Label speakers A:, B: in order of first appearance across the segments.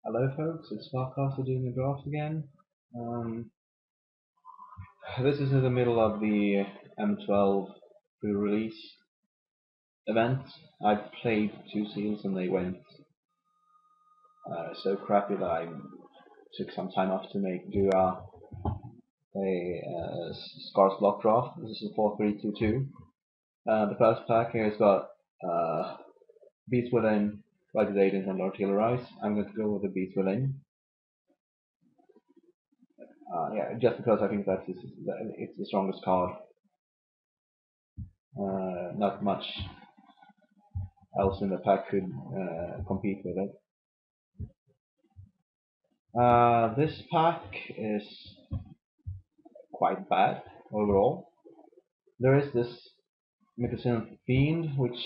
A: Hello folks, it's Farcaster doing the graph again. This is in the middle of the M12 pre-release event. I played 2 seals and they went so crappy that I took some time off to do a scarce block draft. This is a 4-3-2-2. The first pack here has got Beast Within, Rugged Agent and Artillerize. I'm going to go with the Beast Within. Yeah, just because I think it's the strongest card. Not much else in the pack could compete with it. This pack is quite bad overall. There is this Mycosynth Fiend, which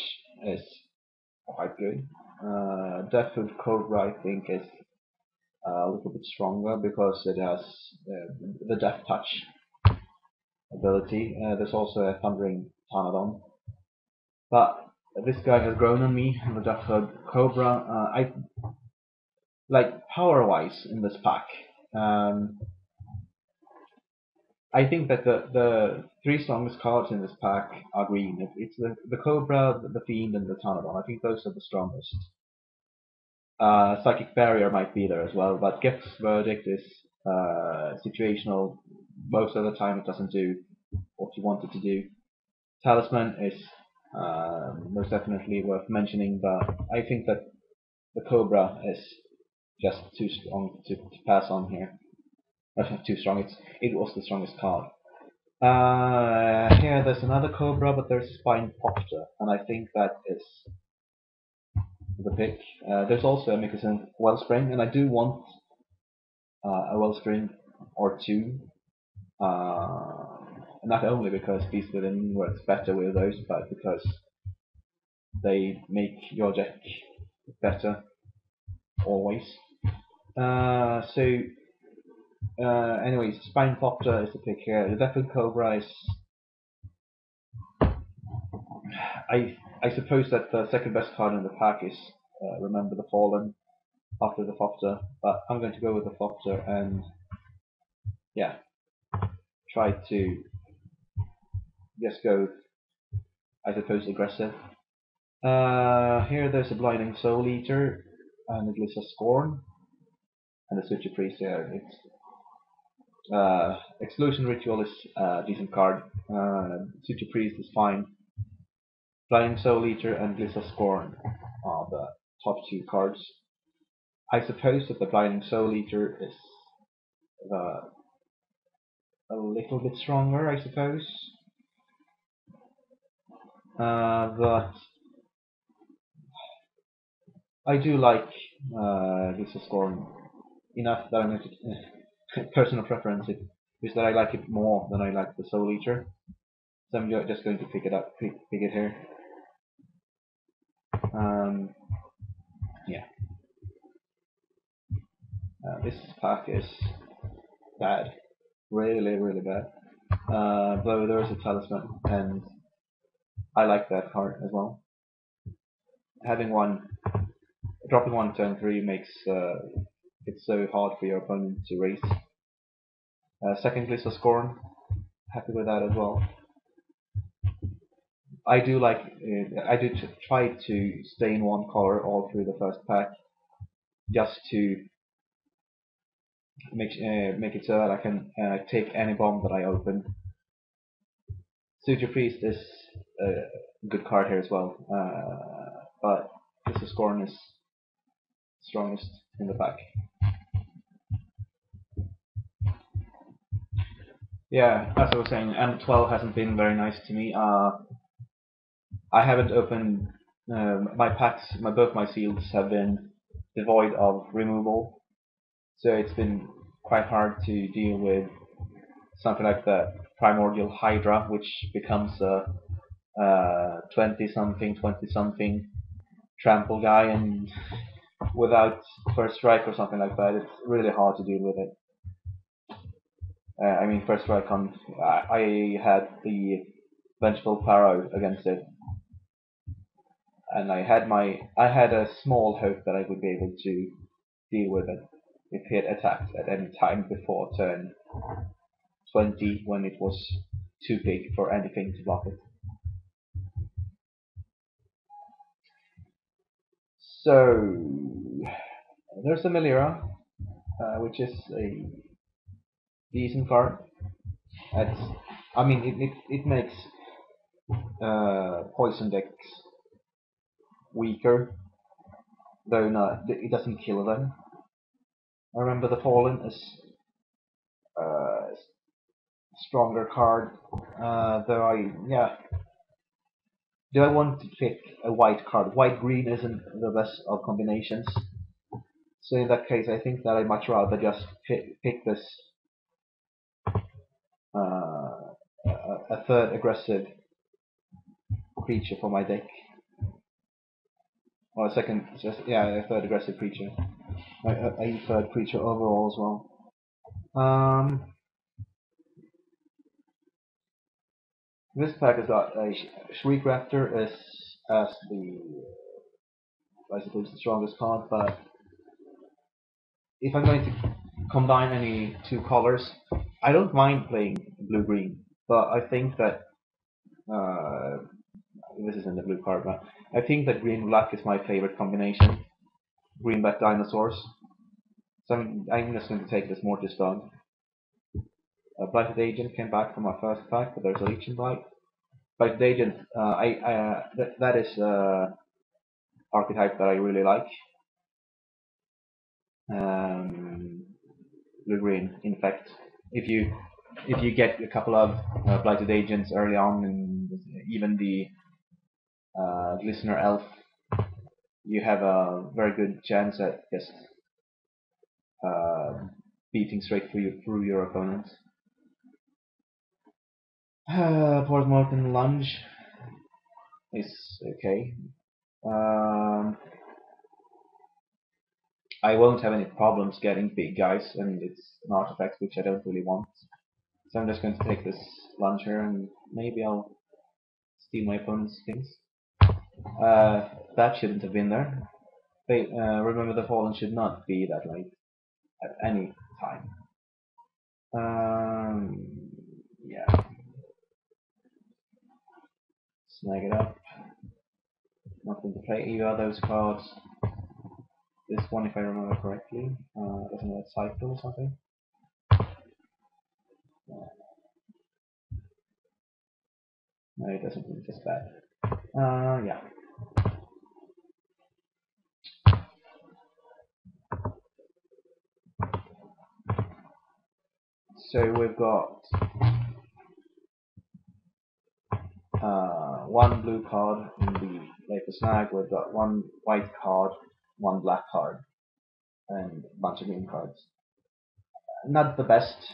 A: is quite good. Deathhood Cobra, I think, is a little bit stronger because it has the Death Touch ability. There's also a Thundering Pteranodon. But this guy has grown on me, the Deathhood Cobra. I like power-wise in this pack. I think that the 3 strongest cards in this pack are green. It's the Cobra, the Fiend, and the Pteranodon. I think those are the strongest. Psychic Barrier might be there as well, but Gift's Verdict is situational. Most of the time it doesn't do what you want it to do. Talisman is most definitely worth mentioning, but I think that the Cobra is just too strong to pass on here. Too strong, it was the strongest card. Here there's another Cobra, but there's Spine Popter, and I think that is the pick. There's also a Mycosynth Wellspring, and I do want a Wellspring or 2. Not only because Beast Within works better with those, but because they make your deck better always. Anyways, Spine Popter is the pick here. The Deathhood Cobra is, I suppose that the second best card in the pack is Remember the Fallen after the Popter, but I'm going to go with the Popter and yeah, try to just go, I suppose, aggressive. Here there's a Blinding Soul Eater and a Gliss of Scorn and a Suture Priest here. It's Exclusion Ritual is a decent card. Suture Priest is fine. Blinding Soul Eater and Gliss of Scorn are the top 2 cards. I suppose that the Blinding Soul Eater is a little bit stronger, I suppose. But I do like Gliss of Scorn enough that I'm going to personal preference is that I like it more than I like the Soul Eater. So I'm just going to pick it up, pick it here. Yeah. This pack is bad, really bad. Though there is a Talisman, and I like that card as well. Dropping one turn 3 makes it so hard for your opponent to race. Second Gliss of Scorn, happy with that as well. I do try to stay in one color all through the first pack, just to make it so that I can take any bomb that I open. Suture Priest is a good card here as well, but Gliss of Scorn is strongest in the pack. Yeah, as I was saying, M12 hasn't been very nice to me. I haven't opened my packs. Both my seals have been devoid of removal, so it's been quite hard to deal with something like the primordial Hydra, which becomes a 20 something, 20 something trample guy, and without first strike or something like that, it's really hard to deal with it. I mean, first strike on. I had the vengeful Pharaoh against it, and I had a small hope that I would be able to deal with it if he had attacked at any time before turn 20 when it was too big for anything to block it. So there's a Melira, which is a decent card. It's, I mean, it makes poison decks weaker, though not, it doesn't kill them. I remember the Fallen is a stronger card, though yeah. Do I want to pick a white card? White green isn't the best of combinations. So in that case, I think that I much rather just pick this a third aggressive creature for my deck, or a second, just yeah, a third aggressive creature, a third creature overall as well. This pack has got a Shriek Raptor as the, I suppose, the strongest card, but if I'm going to combine any two colors, I don't mind playing blue green, but I think that this isn't the blue card, but I think that green black is my favorite combination. Green black dinosaurs. So I'm just going to take this Mortis Dog. Blighted Agent came back from my first pack, but there's a Legion Blight. Blighted Agent, that is archetype that I really like. Blue green, in fact, if you get a couple of Blighted Agents early on, and even the Glistener Elf, you have a very good chance at just beating straight through your opponent. Portmorton Lunge is okay. I won't have any problems getting big guys, and it's an artifact which I don't really want. So I'm just going to take this Lunge here, and maybe I'll steal my opponent's things. That shouldn't have been there. Remember, the Fallen should not be that late at any time. Yeah. Snag it up. Nothing to play either of those cards. This one, if I remember correctly, doesn't have cycle or something. No, it doesn't. It's just bad. Yeah. So we've got one blue card in the later snag. We've got one white card, one black card, and a bunch of green cards. Not the best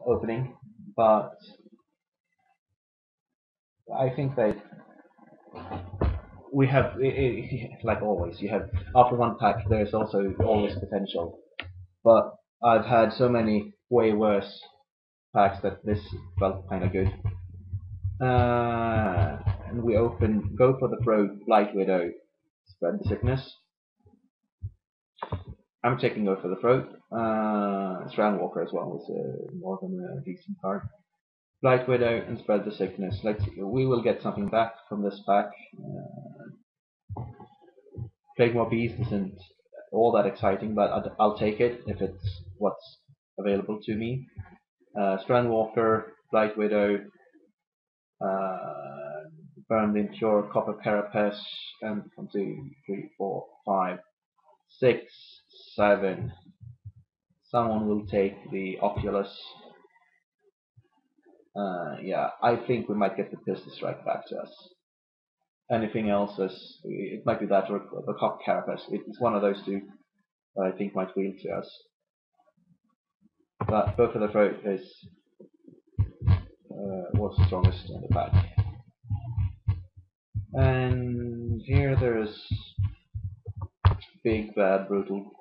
A: opening, but I think that we have, like always, you have after one pack, there's also always potential. But I've had so many way worse packs that this felt kind of good. And we go for the throat, Light Widow, spread the sickness. I'm taking go for the throat. Strandwalker as well is more than a decent card. Light Widow and spread the sickness. We will get something back from this pack. Plague More Beast isn't all that exciting, but I'll take it if it's what's available to me. Strandwalker, Light Widow, Burned Impure, Copper Carapace, and 1, 2, 3, 4, 5, 6, 7. Someone will take the Oculus. Yeah, I think we might get the Pistol Strike back to us. anything else, as it might be that or the cock carapace. It's one of those two that I think might wheel to us. But both of the throat is was the strongest in the pack. And here there's big, bad, brutal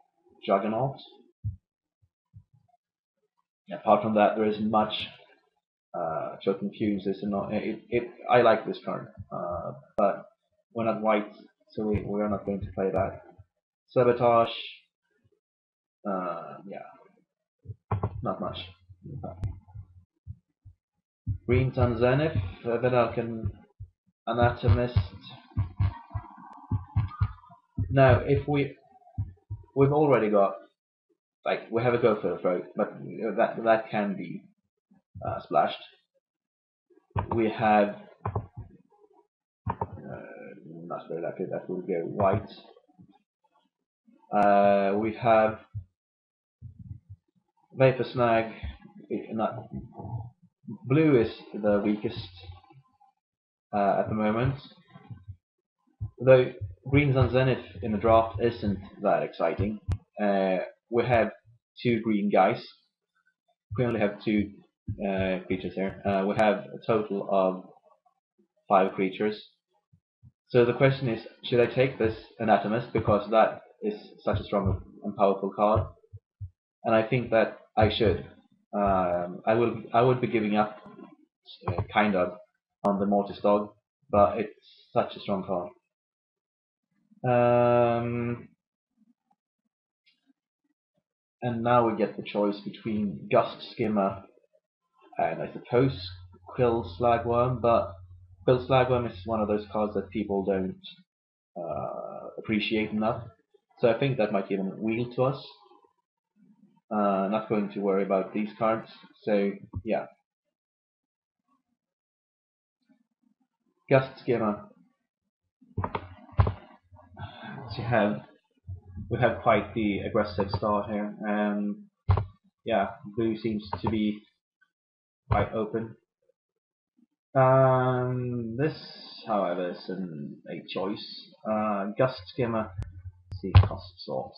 A: Juggernaut. Apart from that, there isn't much to confuse. I like this card, but we're not white, so we're not going to play that. Sabotage, yeah, not much. Green Sun Zenith, Vedalken Anatomist. Now, if we've already got, like, we have a go for the throat, but that can be splashed. We have not very likely that will go white. We have Vapor Snag. Not blue is the weakest at the moment. Though Green Sun Zenith in the draft isn't that exciting. We have two green guys. We only have two creatures here. We have a total of 5 creatures. So the question is, should I take this Anatomist because that is such a strong and powerful card? And I think that I should. I would be giving up, kind of, on the Mortis Dog, but it's such a strong card. And now we get the choice between Gust Skimmer and I suppose Quill Slagworm, but Quill Slagworm is one of those cards that people don't appreciate enough. So I think that might give a wheel to us. Not going to worry about these cards. So yeah, Gust Skimmer. So we have quite the aggressive start here, and yeah, blue seems to be quite open. This, however, is a choice. Gust Skimmer. Let's see, cost sorts.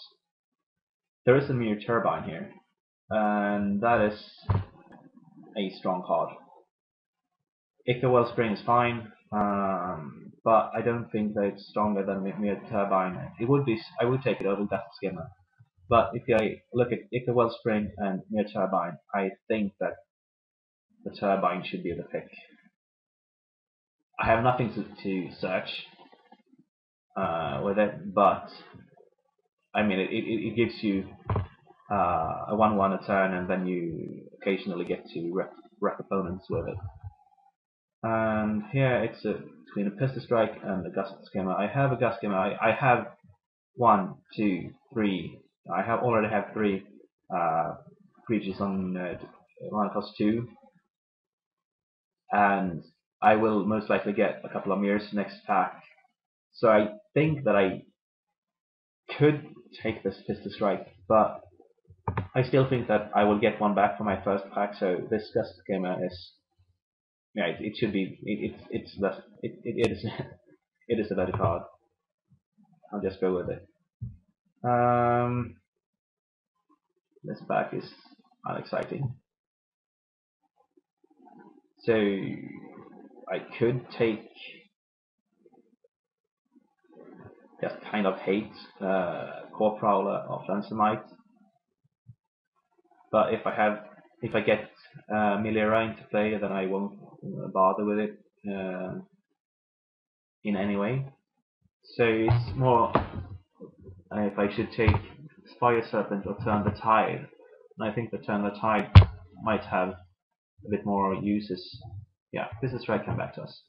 A: There is a Mere Turbine here, and that is a strong card. If the Wellspring is fine, but I don't think that it's stronger than Mere Turbine. I would take it over Gust Skimmer. But if I look at the Wellspring and Mere Turbine, I think that the Turbine should be the pick. I have nothing to search with it, but I mean it gives you a 1/1 a turn, and then you occasionally get to wreck opponents with it. And here it's between a Pistol Strike and a Gust Skimmer. I have a Gust Skimmer. I have 1, 2, 3. I already have 3 creatures on mana cost 2, and I will most likely get a couple of mirrors next pack. So I think that I could take this Pistol Strike, but I still think that I will get one back for my first pack. So this Gust Skimmer is, yeah, it should be. It is it is a better card. I'll just go with it. This pack is unexciting. So I could take just kind of hate Core Prowler or Flancemite, but if I get Milera into play, then I won't bother with it in any way. So it's more if I should take Fire Serpent or Turn the Tide, and I think the Turn the Tide might have a bit more uses. Yeah, this is right, come back to us.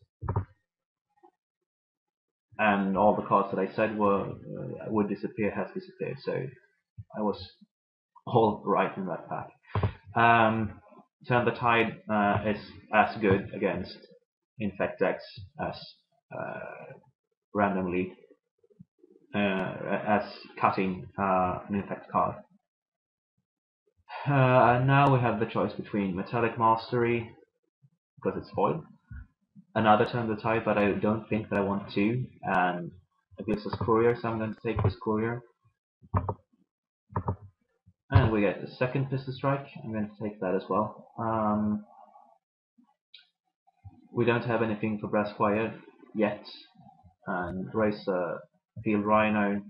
A: And all the cards that I said would disappear has disappeared, so I was all right in that pack. Turn the Tide is as good against Infect decks as randomly as cutting an Infect card. And now we have the choice between Metallic Mastery, because it's foil, another Turn the Tide, but I don't think that I want to. And this is Courier, so I'm going to take this Courier. And we get the second Pistol Strike. I'm going to take that as well. We don't have anything for Brass Quiet yet. And raise a Field Rhino,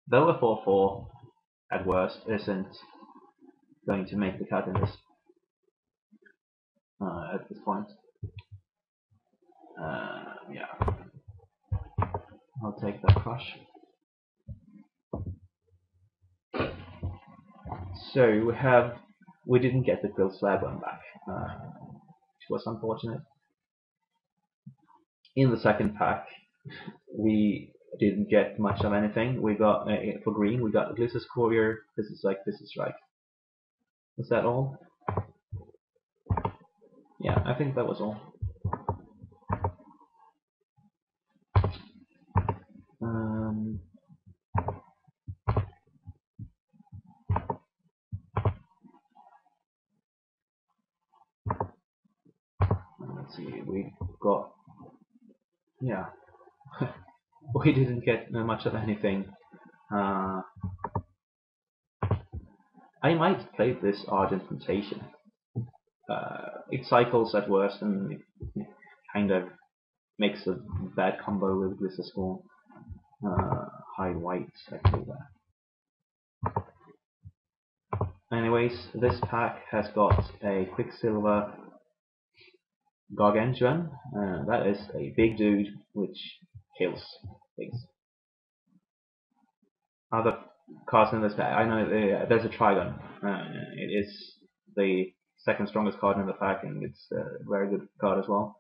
A: though a 4/4 at worst, isn't going to make the cut in this at this point. Yeah, I'll take that crush. So we didn't get the Quill Slab one back, which was unfortunate. In the second pack, we didn't get much of anything. We got for green, we got Gliss's Courier. This is right. Was that all? Yeah, I think that was all. Let's see, we got, yeah, we didn't get much of anything. I might play this Ardent Temptation. It cycles at worst and it kind of makes a bad combo with Glister Scorn. High white, I can do that. Anyways, this pack has got a Quicksilver Gargantuan. That is a big dude which kills things. Other cards in this pack, I know there's a Trigon. It is the second strongest card in the pack, and it's a very good card as well.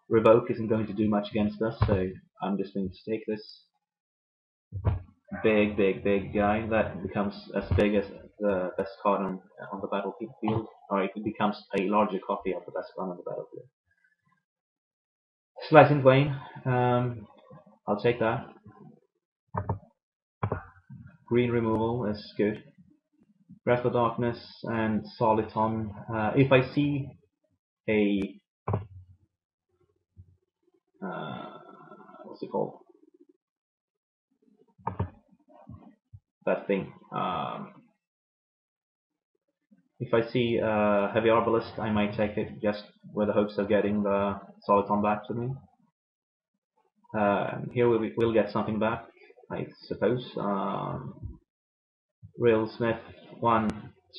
A: Revoke isn't going to do much against us, so I'm just going to take this big guy that becomes as big as the best card on the battlefield, or it becomes a larger copy of the best card on the battlefield. Slicing Flame, I'll take that. Green removal is good. Breath of Darkness and Soliton. If I see a what's it called? That thing. If I see Heavy Arbalist, I might take it just with the hopes of getting the Soliton back to me. Here we'll get something back, I suppose. Real Smith 1,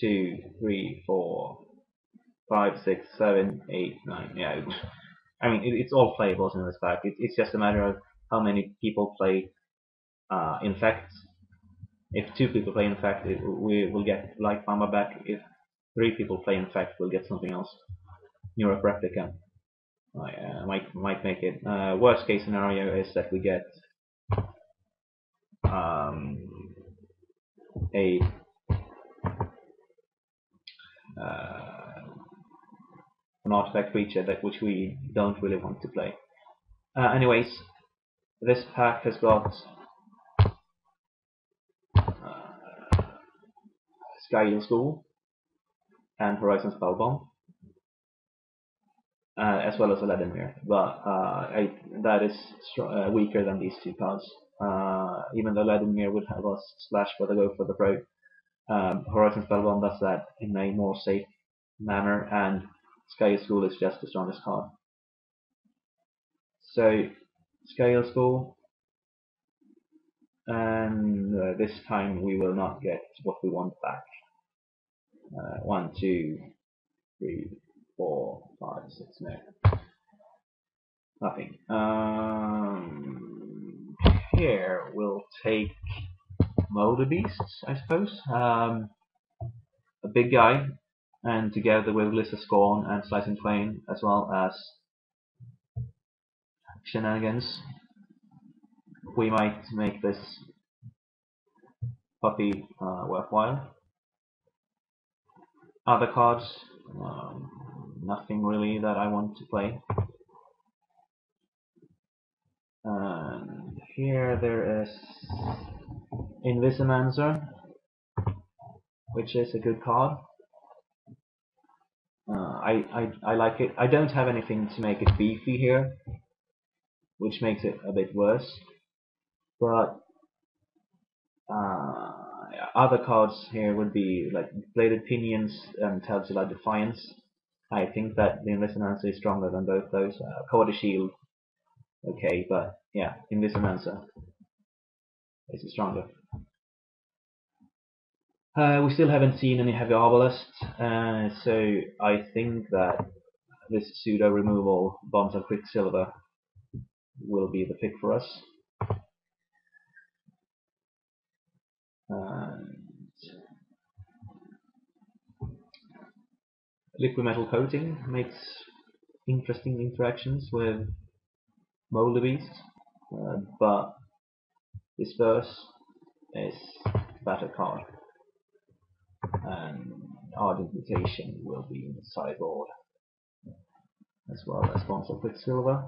A: 2, 3, 4, 5, 6, 7, 8, 9. Yeah, I mean it's all playables in this pack. It's just a matter of how many people play Infect. If 2 people play Infect, we will get Light Mamba back. If 3 people play Infect, we'll get something else. Europe Replica. Might make it. Worst case scenario is that we get a an artifact creature which we don't really want to play. Anyways, this pack has got Sky Eagle School and Horizon Spellbomb, as well as a Vladimir, but that is weaker than these 2 cards. Even though Vladimir would have us slash for the go for the pro, Horizon Spellbomb does that in a more safe manner, and Sky School is just the strongest card. So Sky School, and this time we will not get what we want back. 1, 2, 3, 4, 5, 6, no. Nothing. Here we'll take Molder Beasts, I suppose. A big guy, and together with Glister Scorn and Slicing Flame, as well as Shenanigans, we might make this puppy worthwhile. Other cards, nothing really that I want to play. And here there is Invisimancer, which is a good card. I like it. I don't have anything to make it beefy here, which makes it a bit worse. But other cards here would be like Bladed Pinions and Telsila Defiance. I think that the Invisimancer is stronger than both those. Quarter Shield, okay, but yeah, Invisimancer is stronger. We still haven't seen any heavy Arbalest, so I think that this pseudo removal Bombs of Quicksilver will be the pick for us. Liquid Metal Coating makes interesting interactions with Moldy Beast, but Disperse is a better card, and Ardent Mutation will be in the sideboard, as well as Bombs of Quicksilver.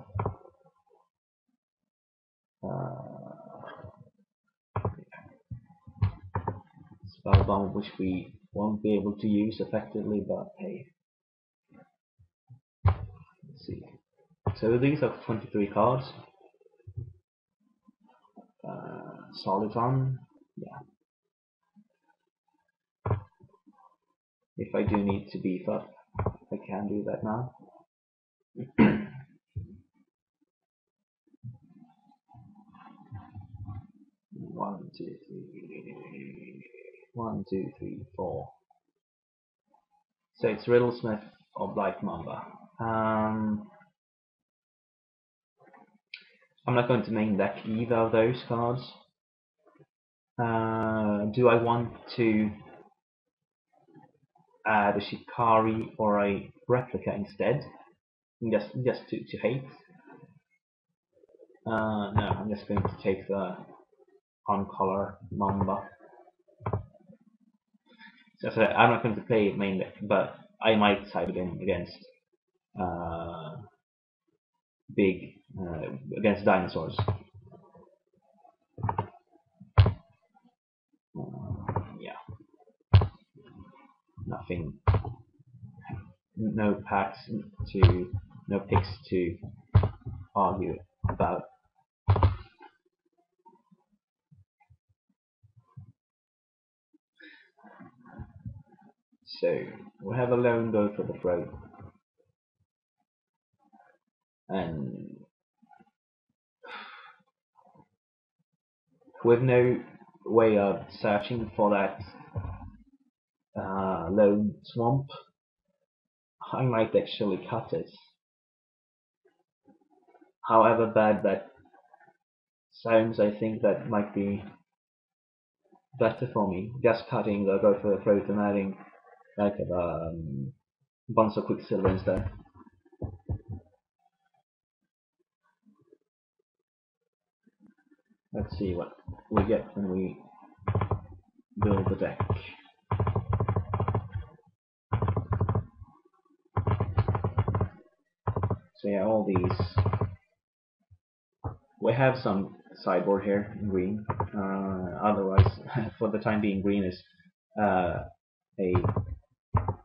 A: Spellbound, which we won't be able to use effectively, but hey. Let's see. So these are 23 cards. Solid on, yeah. If I do need to beef up, I can do that now. 1, 2, 3, 1, 2, 3, 4. So it's Riddlesmith or Blight Mamba. I'm not going to main deck either of those cards. Do I want to add a Shikari or a Replica instead? Just to hate? No, I'm just going to take the on-color Mamba. So I'm not going to play main deck, but I might side in against against dinosaurs. Yeah, nothing, no picks to argue about. So we have a lone go for the throat, and with no way of searching for that lone swamp, I might actually cut it. However bad that sounds, I think that might be better for me. Just cutting the go for the throat and adding like a bunch of Quicksilver instead. Let's see what we get when we build the deck. So yeah, all these. We have some sideboard here in green. Otherwise, for the time being, green is a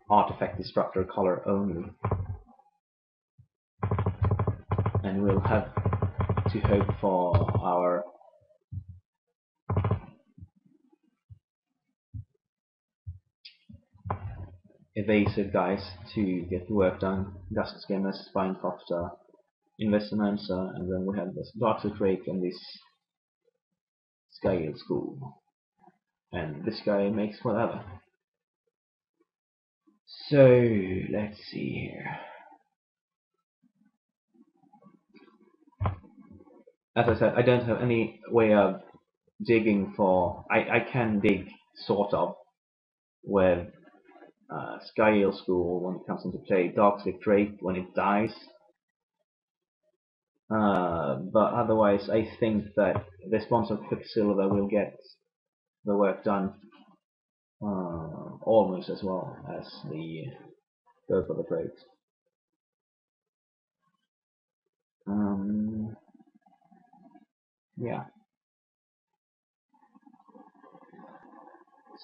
A: artifact destructor color only, and we'll have to hope for our evasive guys to get the work done. Dusk Skimmer, Spinecopter, Invisimancer, and then we have this Darkset Drake and this Scale School. And this guy makes whatever. So let's see here. As I said, I don't have any way of digging for. I can dig sort of with Scale School when it comes into play, Darkset Drake when it dies. But otherwise, I think that the sponsor of Quicksilver will get the work done almost as well as the go for the trade. Yeah.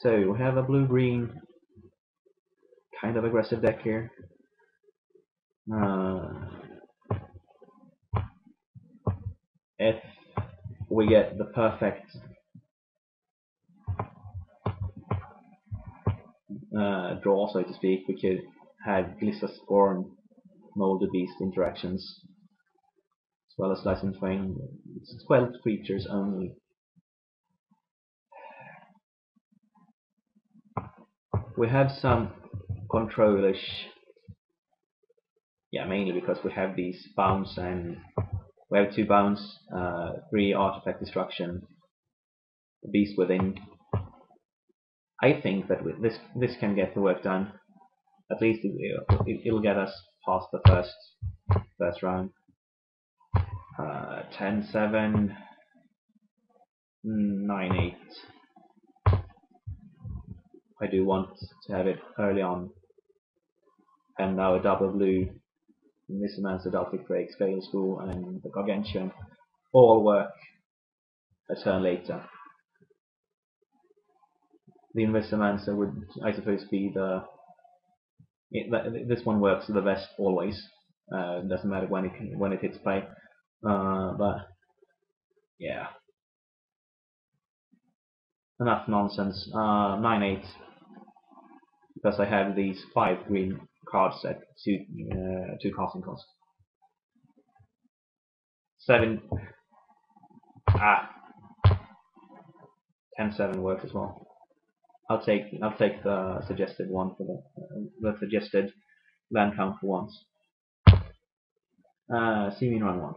A: So we have a blue-green kind of aggressive deck here. if we get the perfect draw, so to speak, we could have Glycersporn Moldy Beast interactions, as well as Slice and Twain. It's 12 creatures only. We have some controlish, yeah, mainly because we have these bounce, and we have 2 bounce, 3 artifact destruction, Beast Within. I think that this can get the work done. At least it'll get us past the first round. 10-7, 9-8. I do want to have it early on. And now a double blue, Misman's Adopted Break, Scale School, and the Gargantuan all work a turn later. The Invisimancer would, I suppose, be this one works the best always. Doesn't matter when it hits play. But yeah, enough nonsense. 9-8, because I have these 5 green cards at 2 casting cost. 7. 10-7 works as well. I'll take the suggested one for the suggested land count for once. See me in run 1.